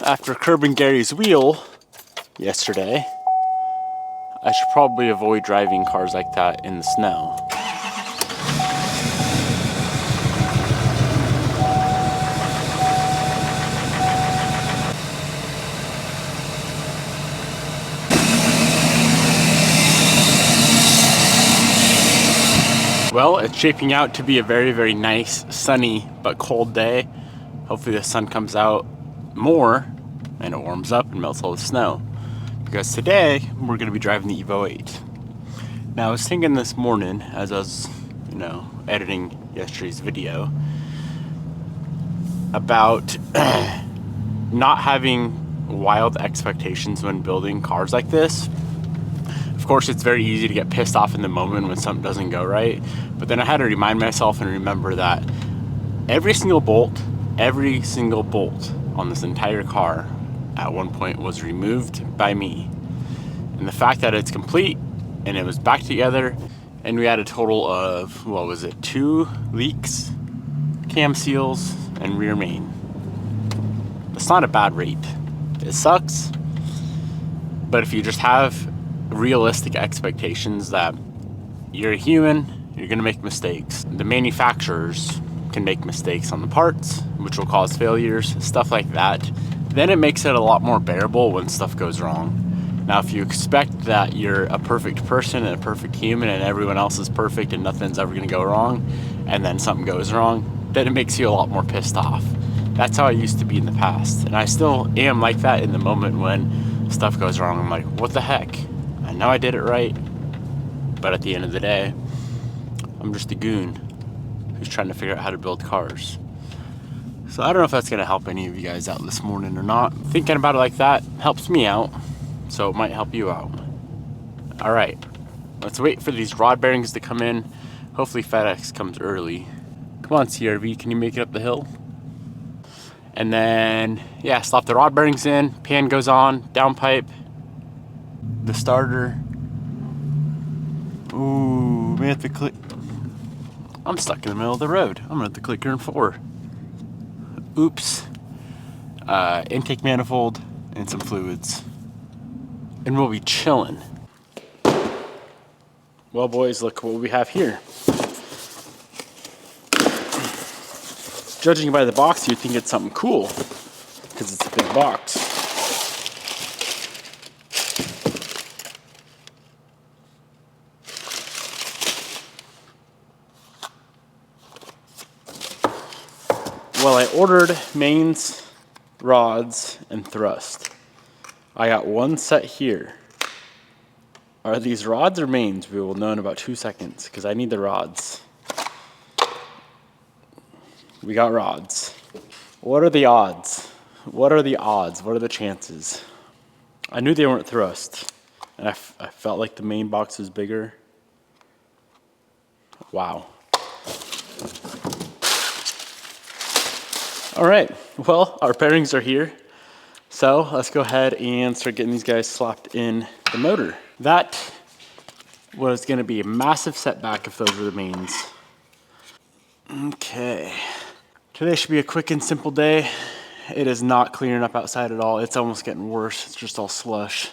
After curbing Gary's wheel yesterday, I should probably avoid driving cars like that in the snow. Well, it's shaping out to be a very, very nice, sunny, but cold day. Hopefully the sun comes out more and it warms up and melts all the snow. Because today, we're gonna be driving the Evo 8. Now I was thinking this morning, as I was, editing yesterday's video, about not having wild expectations when building cars like this. Of course, it's very easy to get pissed off in the moment when something doesn't go right, but then I had to remind myself and remember that every single bolt on this entire car at one point was removed by me. And the fact that it's complete and it was back together, and we had a total of, 2 leaks, cam seals, and rear main. That's not a bad rate. It sucks, but if you just have realistic expectations that you're a human, you're gonna make mistakes. The manufacturers can make mistakes on the parts, which will cause failures, stuff like that. Then it makes it a lot more bearable when stuff goes wrong. Now, if you expect that you're a perfect person and a perfect human and everyone else is perfect and nothing's ever gonna go wrong, and then something goes wrong, then it makes you a lot more pissed off. That's how I used to be in the past. And I still am like that in the moment when stuff goes wrong. I'm like, what the heck? I know I did it right, but at the end of the day, I'm just a goon who's trying to figure out how to build cars. So I don't know if that's gonna help any of you guys out this morning or not. Thinking about it like that helps me out, so it might help you out. All right, let's wait for these rod bearings to come in. Hopefully FedEx comes early. Come on, CRV, can you make it up the hill? And then, yeah, slap the rod bearings in, pan goes on, downpipe, the starter. Ooh, may have to click. I'm stuck in the middle of the road. I'm gonna have to click here in 4. Oops. Intake manifold and some fluids. And we'll be chilling. Well, boys, look what we have here. Judging by the box, you'd think it's something cool, because it's a big box. Well, I ordered mains, rods, and thrust. I got one set here. Are these rods or mains? We will know in about 2 seconds, because I need the rods. We got rods. What are the odds? What are the odds? What are the chances? I knew they weren't thrust, and I felt like the main box was bigger. Wow. All right, well, our bearings are here. So let's go ahead and start getting these guys slapped in the motor. That was gonna be a massive setback if those were the mains. Okay. Today should be a quick and simple day. It is not clearing up outside at all. It's almost getting worse. It's just all slush.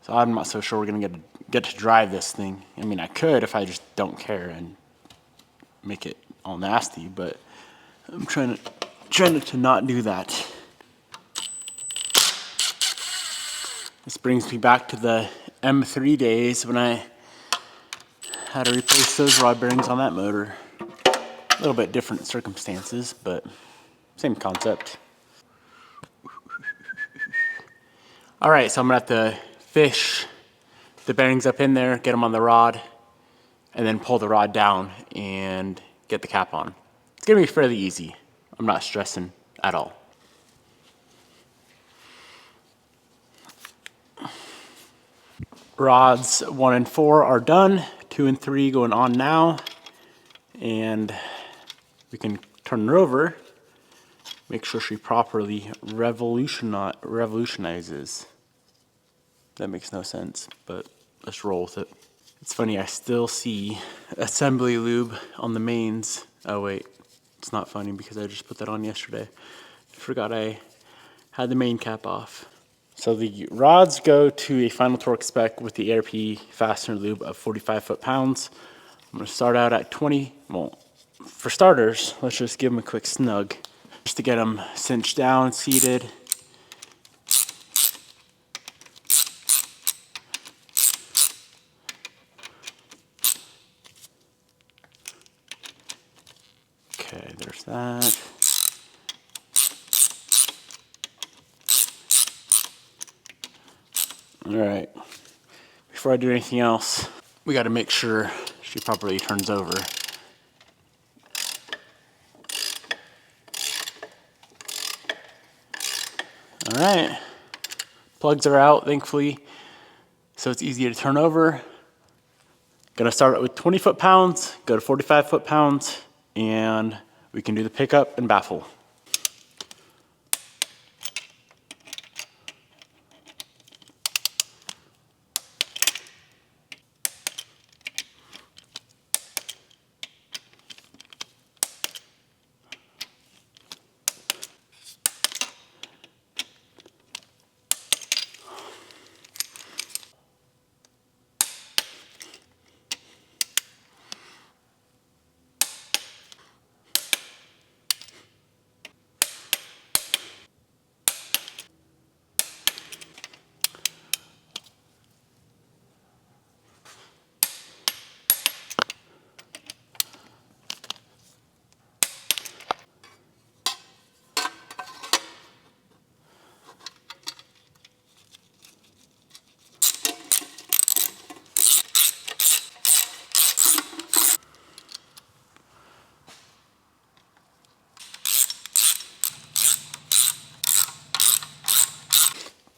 So I'm not so sure we're gonna get to drive this thing. I mean, I could if I just don't care and make it all nasty, but I'm trying to not do that. This brings me back to the M3 days when I had to replace those rod bearings on that motor. A little bit different circumstances, but same concept. All right, so I'm gonna have to fish the bearings up in there, get them on the rod, and then pull the rod down and get the cap on. It's gonna be fairly easy. I'm not stressing at all. Rods 1 and 4 are done. 2 and 3 going on now. And we can turn her over, make sure she properly revolutionizes. That makes no sense, but let's roll with it. It's funny, I still see assembly lube on the mains. Oh wait, it's not funny because I just put that on yesterday. I forgot I had the main cap off. So the rods go to a final torque spec with the ARP fastener lube of 45 foot-pounds. I'm gonna start out at 20. Well, for starters, let's just give them a quick snug just to get them cinched down, seated. Okay, there's that. All right, before I do anything else, we got to make sure she properly turns over. All right, plugs are out, thankfully, so it's easy to turn over. Gonna start it with 20 foot-pounds, go to 45 foot-pounds, and we can do the pickup and baffle.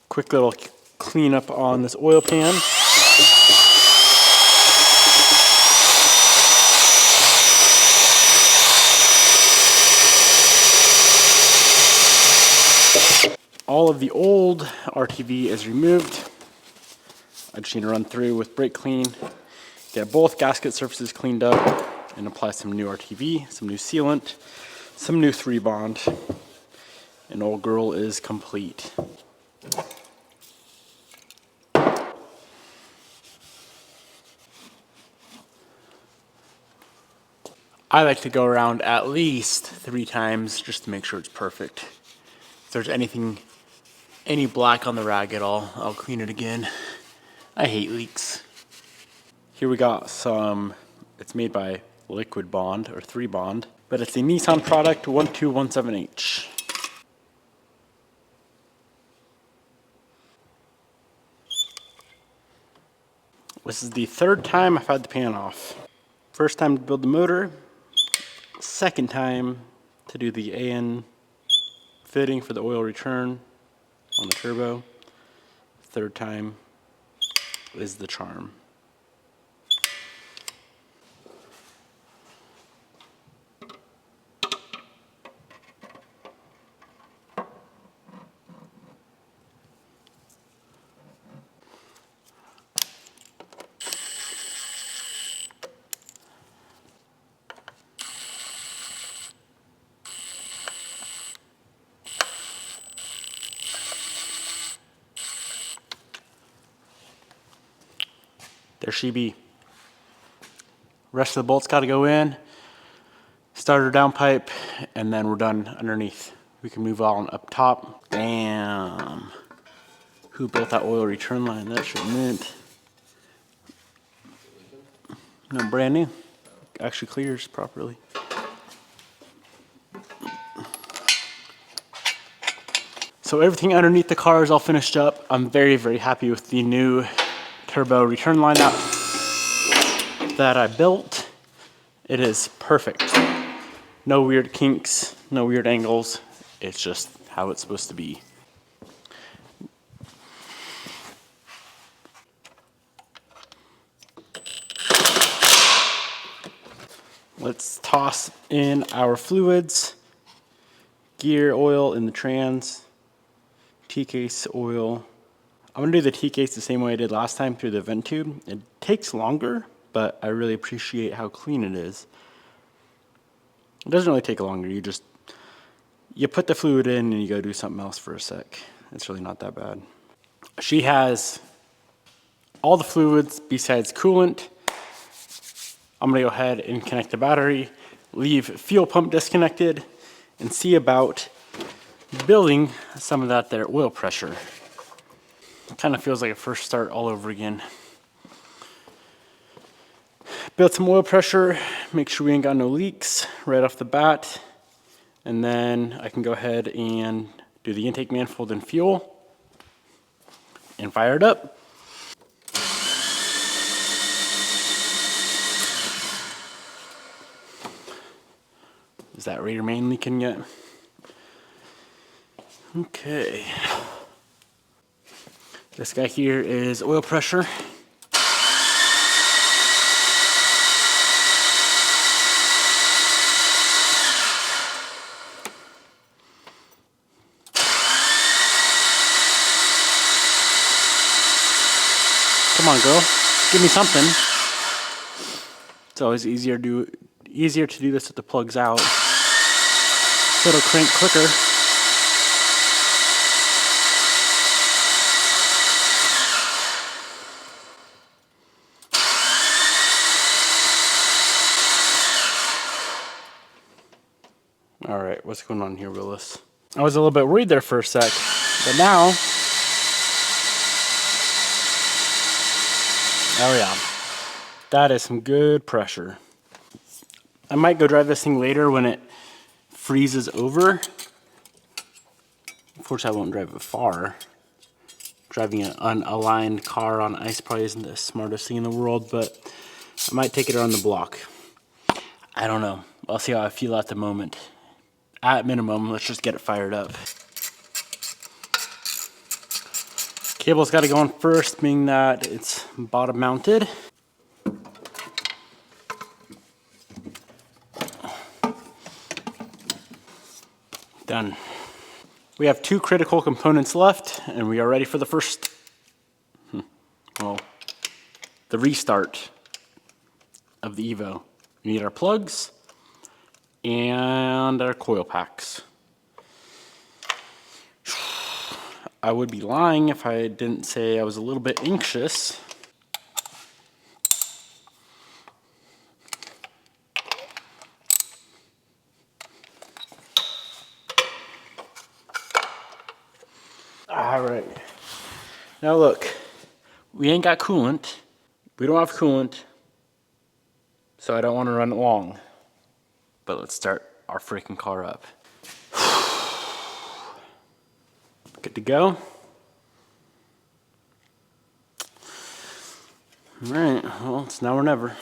Quick little cleanup on this oil pan. All of the old RTV is removed. I just need to run through with brake clean, get both gasket surfaces cleaned up, and apply some new RTV, some new sealant, some new 3-bond, and old girl is complete. I like to go around at least 3 times just to make sure it's perfect. If there's any black on the rag at all, I'll clean it again. I hate leaks. Here we got some, it's made by Liquid Bond or 3-bond, but it's a Nissan product 1217H. This is the 3rd time I've had the pan off. First time to build the motor, second time to do the AN fitting for the oil return on the turbo. 3rd time is the charm. There she be. Rest of the bolts got to go in, starter downpipe, and then we're done underneath. We can move on up top. Damn. Who built that oil return line? That shit mint. No, brand new. Actually clears properly. So everything underneath the car is all finished up. I'm very, very happy with the new turbo return line that I built. It is perfect. No weird kinks, no weird angles. It's just how it's supposed to be. Let's toss in our fluids. Gear oil in the trans. T-case oil. I'm gonna do the T-case the same way I did last time through the vent tube. It takes longer, but I really appreciate how clean it is. It doesn't really take longer, you you put the fluid in and you go do something else for a sec. It's really not that bad. She has all the fluids besides coolant. I'm gonna go ahead and connect the battery, leave fuel pump disconnected, and see about building some of that there oil pressure. Kind of feels like a first start all over again. Build some oil pressure, make sure we ain't got no leaks right off the bat, and then I can go ahead and do the intake manifold and fuel and fire it up. Is that rear main leaking yet? Okay. This guy here is oil pressure. Come on, girl. Give me something. It's always easier to do this with the plugs out. So it'll crank quicker. All right, what's going on here, Willis? I was a little bit worried there for a sec, but now, oh yeah, that is some good pressure. I might go drive this thing later when it freezes over. Unfortunately, I won't drive it far. Driving an unaligned car on ice probably isn't the smartest thing in the world, but I might take it around the block. I don't know. I'll see how I feel at the moment. At minimum, let's just get it fired up. Cable's got to go on first, being that it's bottom mounted. Done. We have 2 critical components left, and we are ready for the first, well, the restart of the Evo. We need our plugs and our coil packs. I would be lying if I didn't say I was a little bit anxious. All right. Now look, we ain't got coolant. We don't have coolant, so I don't want to run it long. But let's start our freaking car up. Good to go. All right, well, it's now or never.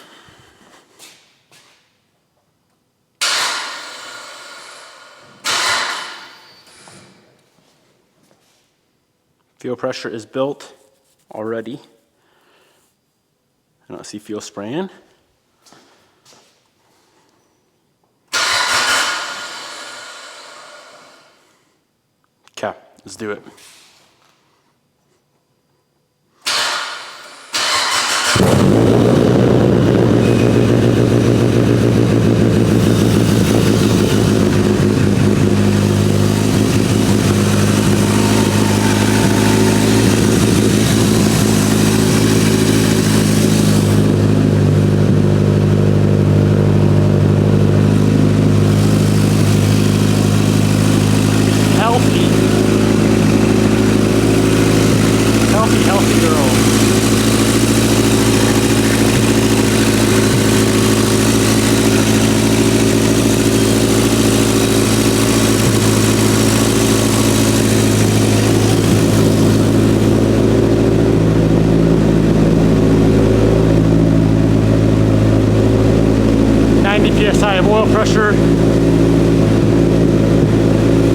Fuel pressure is built already. I don't see fuel spraying. Okay, let's do it. Healthy girl. PSI of oil pressure.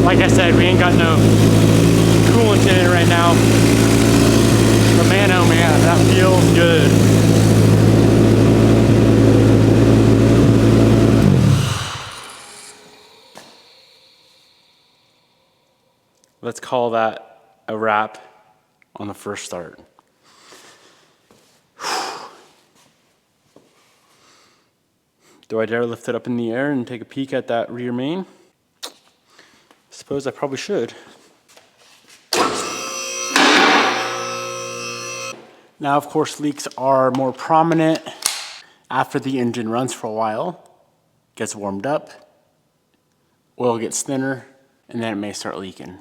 Like I said, we ain't got no coolant in it right now. But man, oh man, that feels good. Let's call that a wrap on the first start. Do I dare lift it up in the air and take a peek at that rear main? suppose I probably should. Now, of course, leaks are more prominent after the engine runs for a while, gets warmed up, oil gets thinner, and then it may start leaking.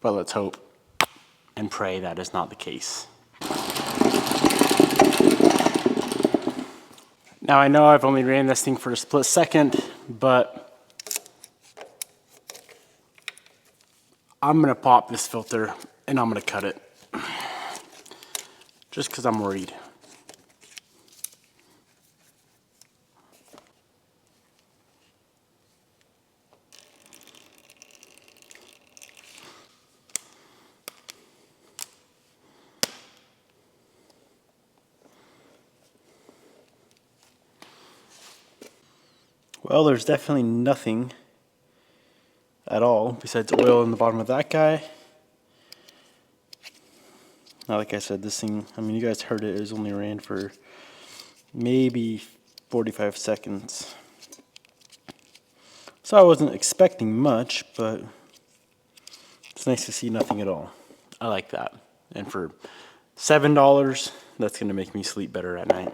But let's hope and pray that is not the case. Now, I know I've only ran this thing for a split second, but I'm gonna pop this filter and I'm gonna cut it. Just because I'm worried. Well, there's definitely nothing at all besides oil in the bottom of that guy. Now, like I said, this thing, I mean, you guys heard it, it was only ran for maybe 45 seconds. So I wasn't expecting much, but it's nice to see nothing at all. I like that. And for $7, that's going to make me sleep better at night.